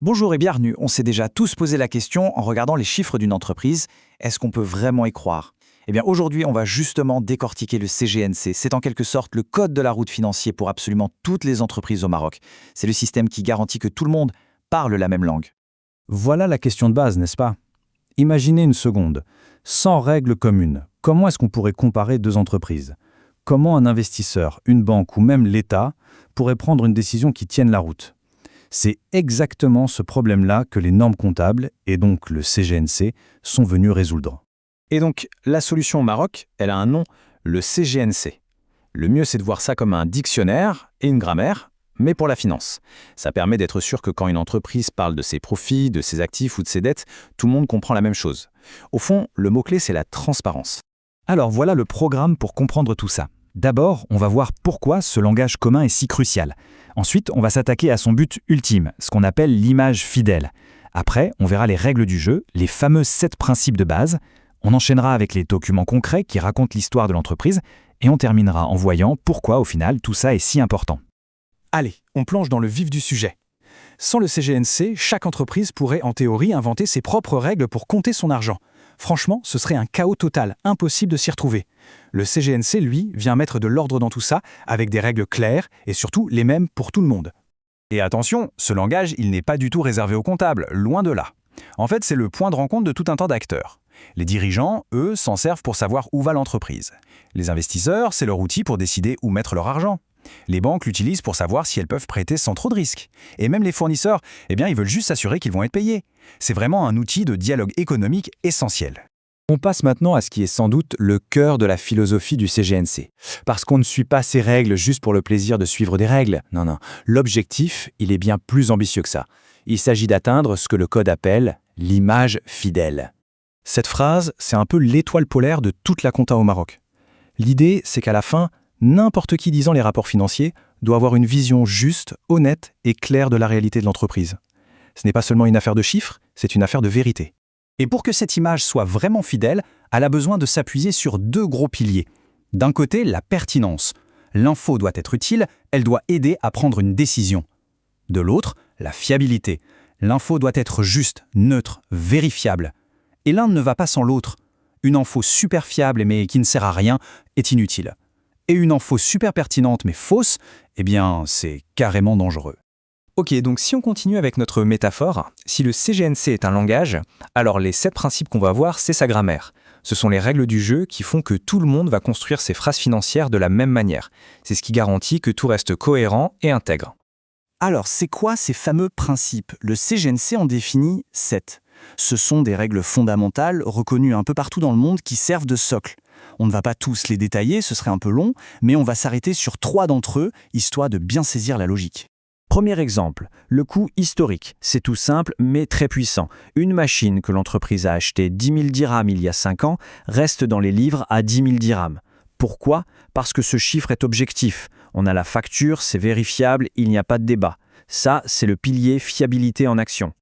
Bonjour et bienvenue. On s'est déjà tous posé la question en regardant les chiffres d'une entreprise. Est-ce qu'on peut vraiment y croire? Eh bien aujourd'hui, on va justement décortiquer le CGNC. C'est en quelque sorte le code de la route financier pour absolument toutes les entreprises au Maroc. C'est le système qui garantit que tout le monde parle la même langue. Voilà la question de base, n'est-ce pas? Imaginez une seconde. Sans règles communes, comment est-ce qu'on pourrait comparer deux entreprises? Comment un investisseur, une banque ou même l'État pourrait prendre une décision qui tienne la route? C'est exactement ce problème-là que les normes comptables, et donc le CGNC, sont venus résoudre. Et donc, la solution au Maroc, elle a un nom, le CGNC. Le mieux, c'est de voir ça comme un dictionnaire et une grammaire, mais pour la finance. Ça permet d'être sûr que quand une entreprise parle de ses profits, de ses actifs ou de ses dettes, tout le monde comprend la même chose. Au fond, le mot-clé, c'est la transparence. Alors voilà le programme pour comprendre tout ça. D'abord, on va voir pourquoi ce langage commun est si crucial. Ensuite, on va s'attaquer à son but ultime, ce qu'on appelle l'image fidèle. Après, on verra les règles du jeu, les fameux 7 principes de base. On enchaînera avec les documents concrets qui racontent l'histoire de l'entreprise et on terminera en voyant pourquoi, au final, tout ça est si important. Allez, on plonge dans le vif du sujet. Sans le CGNC, chaque entreprise pourrait en théorie inventer ses propres règles pour compter son argent. Franchement, ce serait un chaos total, impossible de s'y retrouver. Le CGNC, lui, vient mettre de l'ordre dans tout ça, avec des règles claires et surtout les mêmes pour tout le monde. Et attention, ce langage, il n'est pas du tout réservé aux comptables, loin de là. En fait, c'est le point de rencontre de tout un tas d'acteurs. Les dirigeants, eux, s'en servent pour savoir où va l'entreprise. Les investisseurs, c'est leur outil pour décider où mettre leur argent. Les banques l'utilisent pour savoir si elles peuvent prêter sans trop de risques. Et même les fournisseurs, ils veulent juste s'assurer qu'ils vont être payés. C'est vraiment un outil de dialogue économique essentiel. On passe maintenant à ce qui est sans doute le cœur de la philosophie du CGNC. Parce qu'on ne suit pas ces règles juste pour le plaisir de suivre des règles. Non. L'objectif, il est bien plus ambitieux que ça. Il s'agit d'atteindre ce que le code appelle l'image fidèle. Cette phrase, c'est un peu l'étoile polaire de toute la compta au Maroc. L'idée, c'est qu'à la fin, n'importe qui lisant les rapports financiers doit avoir une vision juste, honnête et claire de la réalité de l'entreprise. Ce n'est pas seulement une affaire de chiffres, c'est une affaire de vérité. Et pour que cette image soit vraiment fidèle, elle a besoin de s'appuyer sur 2 gros piliers. D'un côté, la pertinence. L'info doit être utile, elle doit aider à prendre une décision. De l'autre, la fiabilité. L'info doit être juste, neutre, vérifiable. Et l'un ne va pas sans l'autre. Une info super fiable mais qui ne sert à rien est inutile. Et une info super pertinente mais fausse, c'est carrément dangereux. Ok, donc si on continue avec notre métaphore, si le CGNC est un langage, alors les 7 principes qu'on va voir, c'est sa grammaire. Ce sont les règles du jeu qui font que tout le monde va construire ses phrases financières de la même manière. C'est ce qui garantit que tout reste cohérent et intègre. Alors, c'est quoi ces fameux principes? Le CGNC en définit 7. Ce sont des règles fondamentales reconnues un peu partout dans le monde qui servent de socle. On ne va pas tous les détailler, ce serait un peu long, mais on va s'arrêter sur 3 d'entre eux, histoire de bien saisir la logique. Premier exemple, le coût historique. C'est tout simple mais très puissant. Une machine que l'entreprise a achetée 10 000 dirhams il y a 5 ans reste dans les livres à 10 000 dirhams. Pourquoi? Parce que ce chiffre est objectif. On a la facture, c'est vérifiable, il n'y a pas de débat. Ça, c'est le pilier fiabilité en action.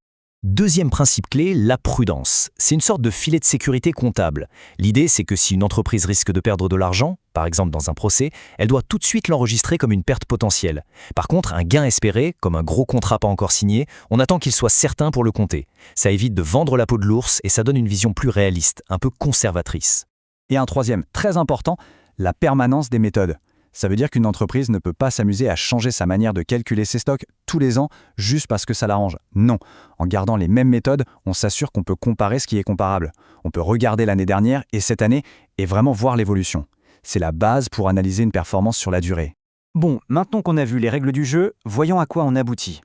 Deuxième principe clé, la prudence. C'est une sorte de filet de sécurité comptable. L'idée, c'est que si une entreprise risque de perdre de l'argent, par exemple dans un procès, elle doit tout de suite l'enregistrer comme une perte potentielle. Par contre, un gain espéré, comme un gros contrat pas encore signé, on attend qu'il soit certain pour le compter. Ça évite de vendre la peau de l'ours et ça donne une vision plus réaliste, un peu conservatrice. Et un troisième, très important, la permanence des méthodes. Ça veut dire qu'une entreprise ne peut pas s'amuser à changer sa manière de calculer ses stocks tous les ans juste parce que ça l'arrange. Non, en gardant les mêmes méthodes, on s'assure qu'on peut comparer ce qui est comparable. On peut regarder l'année dernière et cette année et vraiment voir l'évolution. C'est la base pour analyser une performance sur la durée. Bon, maintenant qu'on a vu les règles du jeu, voyons à quoi on aboutit.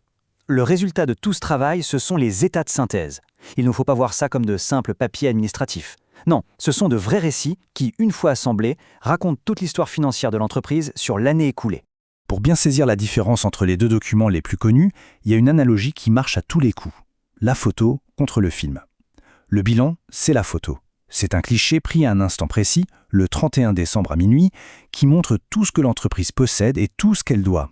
Le résultat de tout ce travail, ce sont les états de synthèse. Il ne faut pas voir ça comme de simples papiers administratifs. Non, ce sont de vrais récits qui, une fois assemblés, racontent toute l'histoire financière de l'entreprise sur l'année écoulée. Pour bien saisir la différence entre les 2 documents les plus connus, il y a une analogie qui marche à tous les coups. La photo contre le film. Le bilan, c'est la photo. C'est un cliché pris à un instant précis, le 31 décembre à minuit, qui montre tout ce que l'entreprise possède et tout ce qu'elle doit.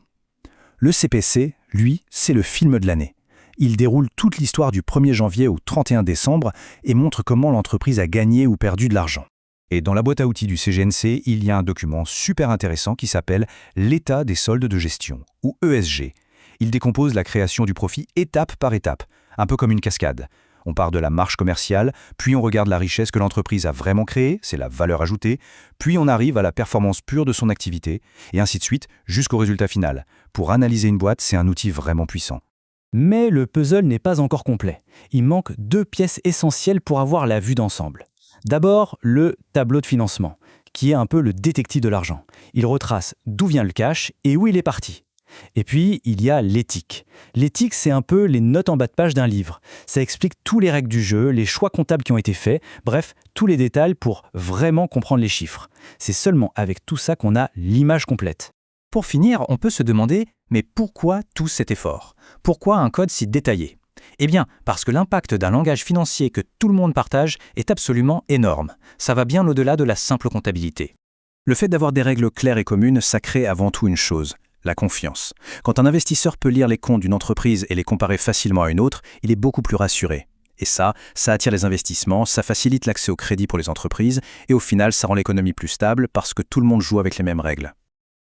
Le CPC, lui, c'est le film de l'année. Il déroule toute l'histoire du 1er janvier au 31 décembre et montre comment l'entreprise a gagné ou perdu de l'argent. Et dans la boîte à outils du CGNC, il y a un document super intéressant qui s'appelle l'État des soldes de gestion, ou ESG. Il décompose la création du profit étape par étape, un peu comme une cascade. On part de la marge commerciale, puis on regarde la richesse que l'entreprise a vraiment créée, c'est la valeur ajoutée, puis on arrive à la performance pure de son activité, et ainsi de suite jusqu'au résultat final. Pour analyser une boîte, c'est un outil vraiment puissant. Mais le puzzle n'est pas encore complet. Il manque 2 pièces essentielles pour avoir la vue d'ensemble. D'abord, le tableau de financement, qui est un peu le détective de l'argent. Il retrace d'où vient le cash et où il est parti. Et puis, il y a l'éthique. L'éthique, c'est un peu les notes en bas de page d'un livre. Ça explique tous les règles du jeu, les choix comptables qui ont été faits, bref, tous les détails pour vraiment comprendre les chiffres. C'est seulement avec tout ça qu'on a l'image complète. Pour finir, on peut se demander, mais pourquoi tout cet effort? Pourquoi un code si détaillé? Eh bien, parce que l'impact d'un langage financier que tout le monde partage est absolument énorme. Ça va bien au-delà de la simple comptabilité. Le fait d'avoir des règles claires et communes, ça crée avant tout une chose, la confiance. Quand un investisseur peut lire les comptes d'une entreprise et les comparer facilement à une autre, il est beaucoup plus rassuré. Et ça attire les investissements, ça facilite l'accès au crédit pour les entreprises, et au final, ça rend l'économie plus stable parce que tout le monde joue avec les mêmes règles.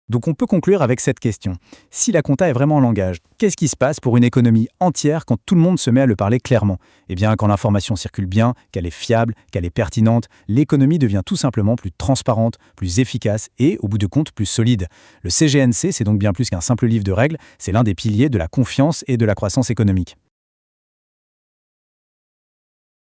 Donc on peut conclure avec cette question. Si la compta est vraiment en langage, qu'est-ce qui se passe pour une économie entière quand tout le monde se met à le parler clairement? Eh bien, quand l'information circule bien, qu'elle est fiable, qu'elle est pertinente, l'économie devient tout simplement plus transparente, plus efficace et, au bout de compte, plus solide. Le CGNC, c'est donc bien plus qu'un simple livre de règles, c'est l'un des piliers de la confiance et de la croissance économique.